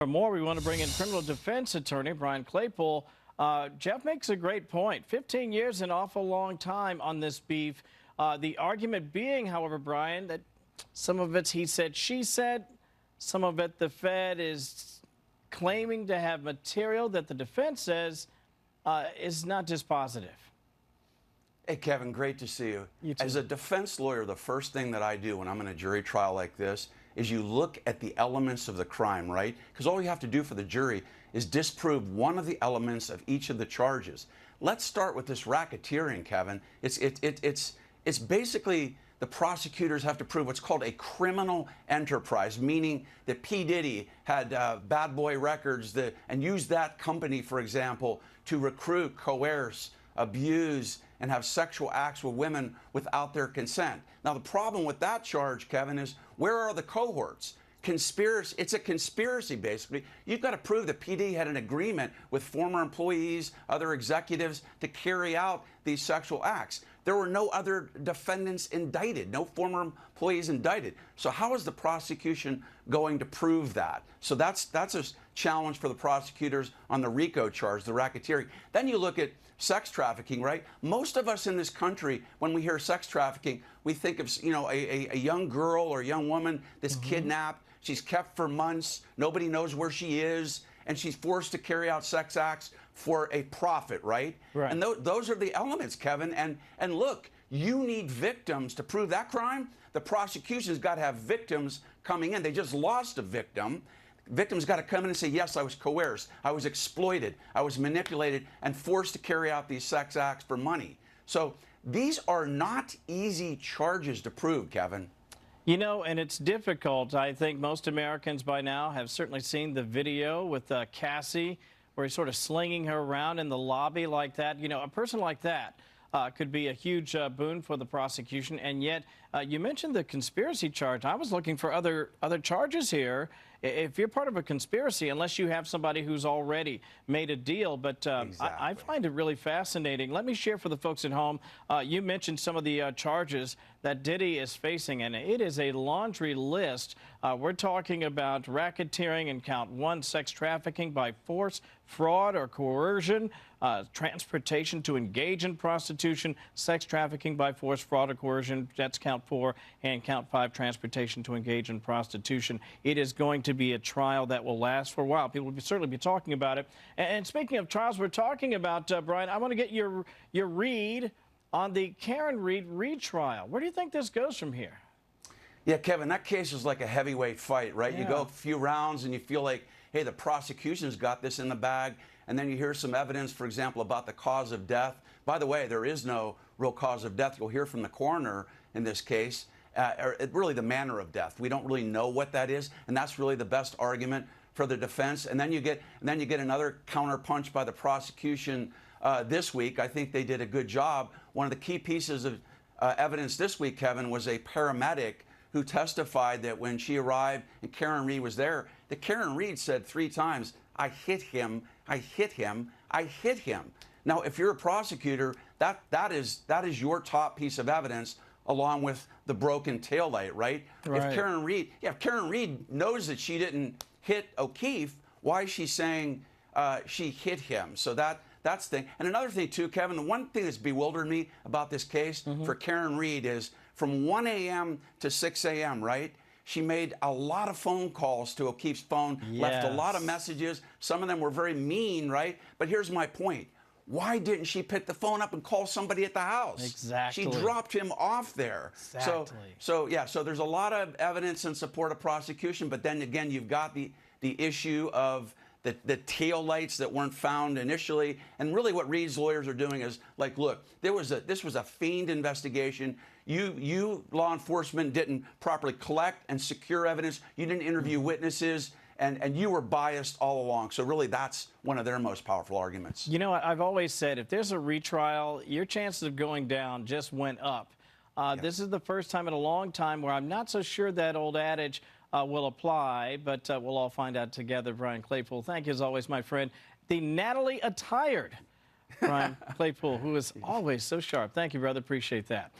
For more, we want to bring in criminal defense attorney Brian Claypool. Jeff makes a great point. 15 years, an awful long time on this beef. The argument being, however, Brian, that some of it's he said, she said. Some of it the Fed is claiming to have material that the defense says is not dispositive. Hey, Kevin, great to see you. You too. As a defense lawyer, the first thing that I do when I'm in a jury trial like this is you look at the elements of the crime, right? Because all you have to do for the jury is disprove one of the elements of each of the charges. Let's start with this racketeering, Kevin. It's basically the prosecutors have to prove what's called a criminal enterprise, meaning that P. Diddy had bad boy records and used that company, for example, to recruit, coerce, abuse, and have sexual acts with women without their consent. Now, the problem with that charge, Kevin, is where are the cohorts? Conspiracy. It's a conspiracy, basically. You've got to prove that PD had an agreement with former employees, other executives, to carry out these sexual acts. There were no other defendants indicted, no former employees indicted. So how is the prosecution going to prove that? So that's a challenge for the prosecutors on the RICO charge, the racketeering. Then you look at sex trafficking, right? Most of us in this country, when we hear sex trafficking, we think of, you know, a young girl or a young woman that's kidnapped. She's kept for months. Nobody knows where she is. And she's forced to carry out sex acts for a profit, right? Right. And those are the elements, Kevin. And look, you need victims to prove that crime. The prosecution's got to have victims coming in. They just lost a victim. Victims got to come in and say, yes, I was coerced, I was exploited, I was manipulated and forced to carry out these sex acts for money. So these are not easy charges to prove, Kevin. You know, and it's difficult. I think most Americans by now have certainly seen the video with Cassie, where he's sort of slinging her around in the lobby like that. You know, a person like that could be a huge boon for the prosecution. And yet, you mentioned the conspiracy charge. I was looking for other charges here. If you're part of a conspiracy, unless you have somebody who's already made a deal, but Exactly. I find it really fascinating. Let me share for the folks at home. You mentioned some of the charges that Diddy is facing, and it is a laundry list. We're talking about racketeering in count 1, sex trafficking by force, fraud or coercion, transportation to engage in prostitution, sex trafficking by force, fraud or coercion, that's count 4, and count 5, transportation to engage in prostitution. It is going to be a trial that will last for a while. People will certainly be talking about it. And speaking of trials we're talking about, Brian, I want to get your read on the Karen Reed retrial. Where do you think this goes from here? Yeah, Kevin, that case is like a heavyweight fight, right? Yeah. You go a few rounds and you feel like, hey, the prosecution's got this in the bag. And then you hear some evidence, for example, about the cause of death. By the way, there is no real cause of death. You'll hear from the coroner in this case, or really the manner of death. We don't really know what that is, and that's really the best argument for the defense. And then you get another counterpunch by the prosecution this week. I think they did a good job. One of the key pieces of evidence this week, Kevin, was a paramedic who testified that when she arrived and Karen Reed was there, that Karen Reed said 3 times, I hit him, I hit him, I hit him. Now, if you're a prosecutor, that is your top piece of evidence, along with the broken taillight, right? If Karen Reed knows that she didn't hit O'Keefe, why is she saying she hit him? So that's the thing. And another thing, too, Kevin, the one thing that's bewildered me about this case for Karen Reed is from 1 a.m. to 6 a.m., right? She made a lot of phone calls to O'Keefe's phone, left a lot of messages. Some of them were very mean, right? But here's my point. Why didn't she pick the phone up and call somebody at the house? Exactly. She dropped him off there. Exactly. So there's a lot of evidence in support of prosecution, but then again, you've got the issue of the tail lights that weren't found initially. And really what Reed's lawyers are doing is like, look, this was a feigned investigation. You law enforcement didn't properly collect and secure evidence. You didn't interview witnesses. And you were biased all along. So really, that's one of their most powerful arguments. You know, I've always said, if there's a retrial, your chances of going down just went up. This is the first time in a long time where I'm not so sure that old adage will apply, but we'll all find out together. Brian Claypool, thank you as always, my friend. The Natalie attired Brian Claypool, who is always so sharp. Thank you, brother. Appreciate that.